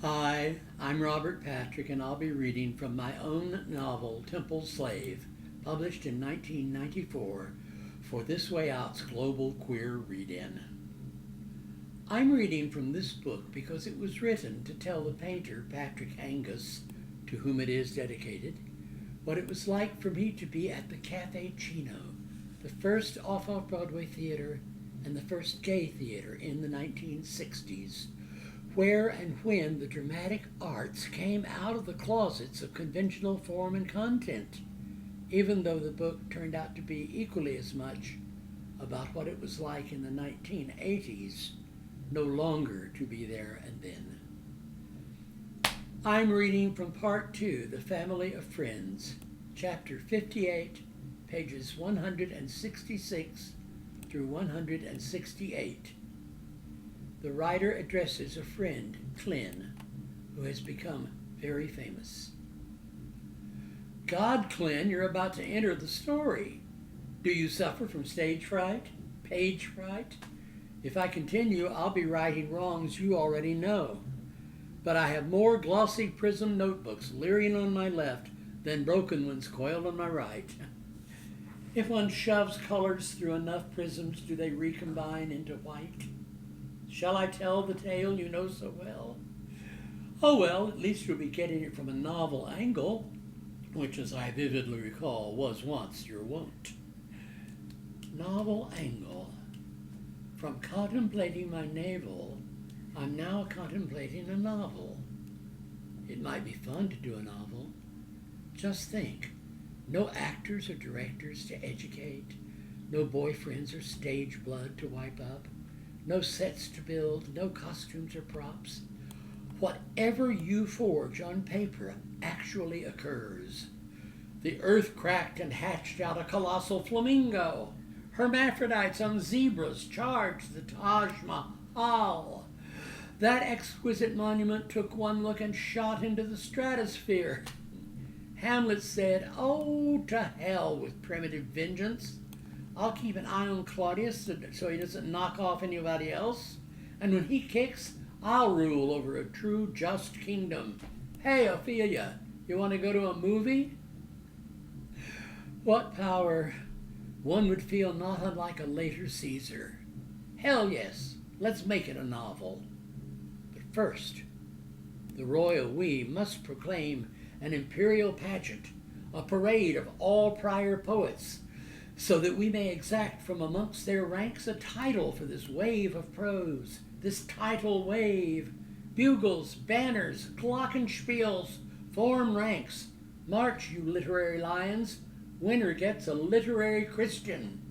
Hi, I'm Robert Patrick, and I'll be reading from my own novel, Temple Slave, published in 1994 for This Way Out's Global Queer Read-In. I'm reading from this book because it was written to tell the painter Patrick Angus, to whom it is dedicated, what it was like for me to be at the Café Chino, the first off-Broadway theater and the first gay theater in the 1960s, where and when the dramatic arts came out of the closets of conventional form and content, even though the book turned out to be equally as much about what it was like in the 1980s, no longer to be there and then. I'm reading from Part 2, The Family of Friends, Chapter 58, pages 166 through 168. The writer addresses a friend, Clint, who has become very famous. God, Clint, you're about to enter the story. Do you suffer from stage fright? Page fright? If I continue, I'll be righting wrongs you already know. But I have more glossy prism notebooks leering on my left than broken ones coiled on my right. If one shoves colors through enough prisms, do they recombine into white? Shall I tell the tale you know so well? Oh well, at least you'll be getting it from a novel angle, which, as I vividly recall, was once your wont. Novel angle. From contemplating my navel, I'm now contemplating a novel. It might be fun to do a novel. Just think, no actors or directors to educate, no boyfriends or stage blood to wipe up, no sets to build, no costumes or props. Whatever you forge on paper actually occurs. The earth cracked and hatched out a colossal flamingo. Hermaphrodites on zebras charged the Taj Mahal. That exquisite monument took one look and shot into the stratosphere. Hamlet said, "Oh, to hell with primitive vengeance. I'll keep an eye on Claudius so he doesn't knock off anybody else. And when he kicks, I'll rule over a true, just kingdom. Hey, Ophelia, you want to go to a movie?" What power! One would feel not unlike a later Caesar. Hell yes, let's make it a novel. But first, the royal we must proclaim an imperial pageant, a parade of all prior poets, so that we may exact from amongst their ranks a title for this wave of prose, this title wave. Bugles, banners, glockenspiels, form ranks. March, you literary lions. Winner gets a literary Christian.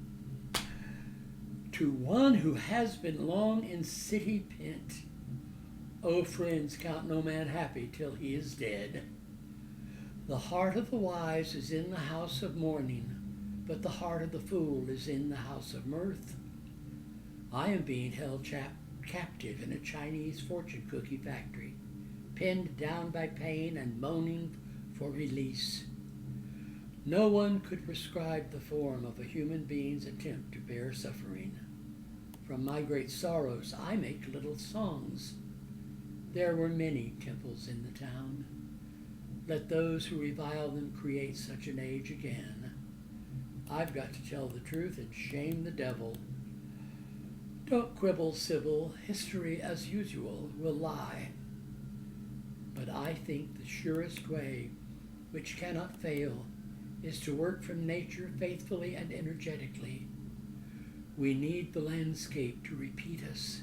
To one who has been long in city pent, O friends, count no man happy till he is dead. The heart of the wise is in the house of mourning, but the heart of the fool is in the house of mirth. I am being held captive in a Chinese fortune cookie factory, pinned down by pain and moaning for release. No one could prescribe the form of a human being's attempt to bear suffering. From my great sorrows, I make little songs. There were many temples in the town. Let those who revile them create such an age again. I've got to tell the truth and shame the devil. Don't quibble, Sybil. History, as usual, will lie. But I think the surest way, which cannot fail, is to work from nature faithfully and energetically. We need the landscape to repeat us.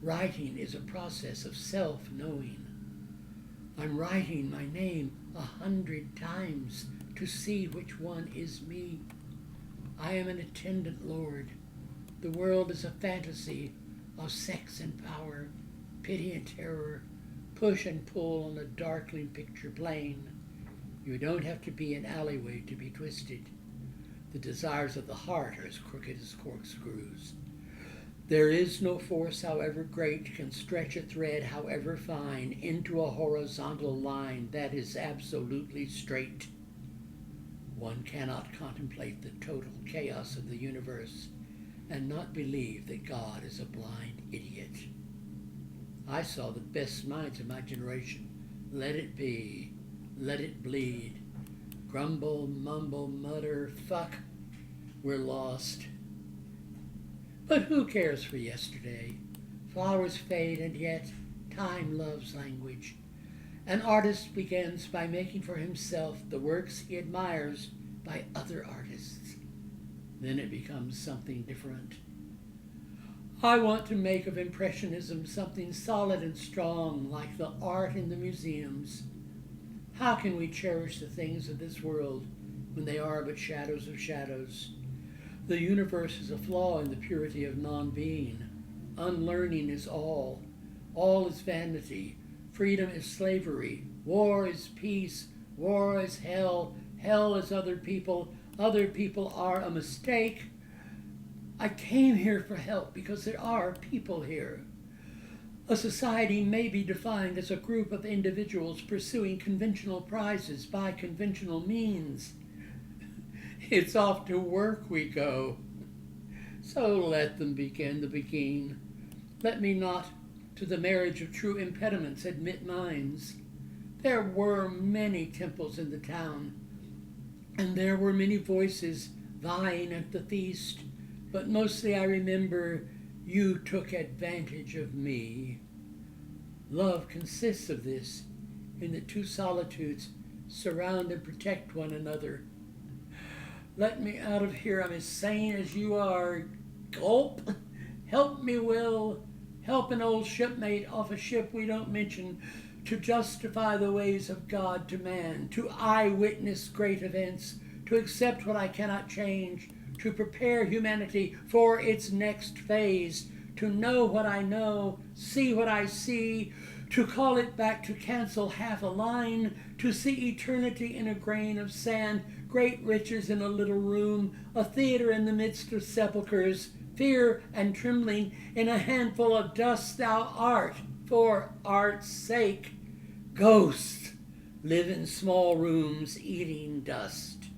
Writing is a process of self-knowing. I'm writing my name 100 times to see which one is me. I am an attendant lord. The world is a fantasy of sex and power, pity and terror, push and pull on a darkling picture plane. You don't have to be an alleyway to be twisted. The desires of the heart are as crooked as corkscrews. There is no force, however great, can stretch a thread, however fine, into a horizontal line that is absolutely straight. One cannot contemplate the total chaos of the universe and not believe that God is a blind idiot. I saw the best minds of my generation. Let it be. Let it bleed. Grumble, mumble, mutter, fuck. We're lost. But who cares for yesterday? Flowers fade, and yet time loves language. An artist begins by making for himself the works he admires by other artists. Then it becomes something different. I want to make of Impressionism something solid and strong, like the art in the museums. How can we cherish the things of this world when they are but shadows of shadows? The universe is a flaw in the purity of non-being. Unlearning is all. All is vanity. Freedom is slavery. War is peace. War is hell. Hell is other people. Other people are a mistake. I came here for help because there are people here. A society may be defined as a group of individuals pursuing conventional prizes by conventional means. It's off to work we go. So let them begin the beguine. Let me not to the marriage of true impediments admit minds. There were many temples in the town, and there were many voices vying at the feast, but mostly I remember you took advantage of me. Love consists of this, in that two solitudes surround and protect one another. Let me out of here. I'm as sane as you are. Gulp. Help me, Will. Help an old shipmate off a ship we don't mention to justify the ways of God to man, to eyewitness great events, to accept what I cannot change, to prepare humanity for its next phase, to know what I know, see what I see, to call it back, to cancel half a line, to see eternity in a grain of sand, great riches in a little room, a theater in the midst of sepulchres, fear and trembling in a handful of dust. Thou art, for art's sake. Ghosts live in small rooms eating dust.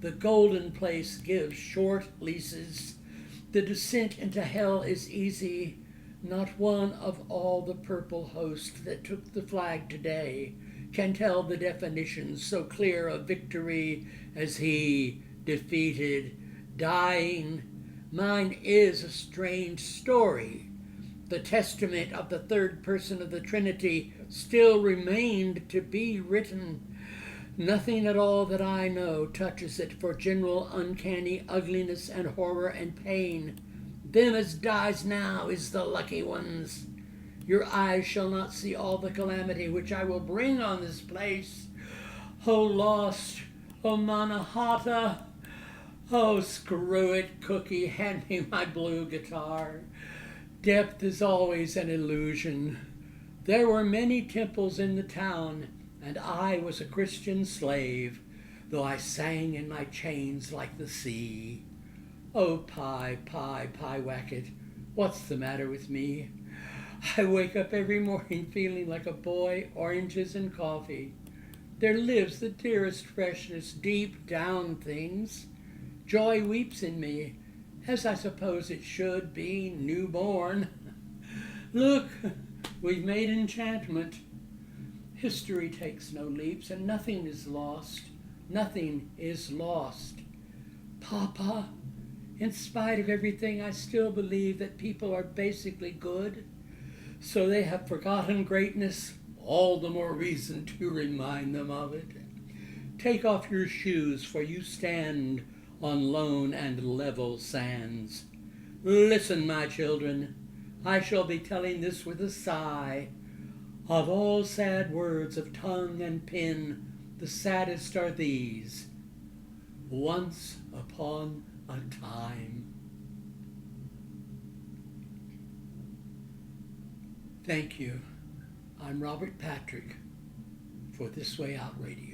The golden place gives short leases. The descent into hell is easy. Not one of all the purple host that took the flag today can tell the definition so clear of victory as he, defeated, dying. Mine is a strange story. The testament of the third person of the Trinity still remained to be written. Nothing at all that I know touches it for general uncanny ugliness and horror and pain. Them as dies now is the lucky ones. Your eyes shall not see all the calamity which I will bring on this place. Oh, lost, oh, Mannahatta, oh, screw it, Cookie, hand me my blue guitar. Depth is always an illusion. There were many temples in the town, and I was a Christian slave, though I sang in my chains like the sea. Oh, Pie, Whacket, what's the matter with me? I wake up every morning feeling like a boy, oranges and coffee. There lives the dearest freshness deep down things. Joy weeps in me, as I suppose it should be newborn. Look, we've made enchantment. History takes no leaps, and nothing is lost. Nothing is lost. Papa, in spite of everything, I still believe that people are basically good. So they have forgotten greatness, all the more reason to remind them of it. Take off your shoes, for you stand on lone and level sands. Listen, my children, I shall be telling this with a sigh. Of all sad words of tongue and pen, the saddest are these. Once upon a time. Thank you. I'm Robert Patrick for This Way Out Radio.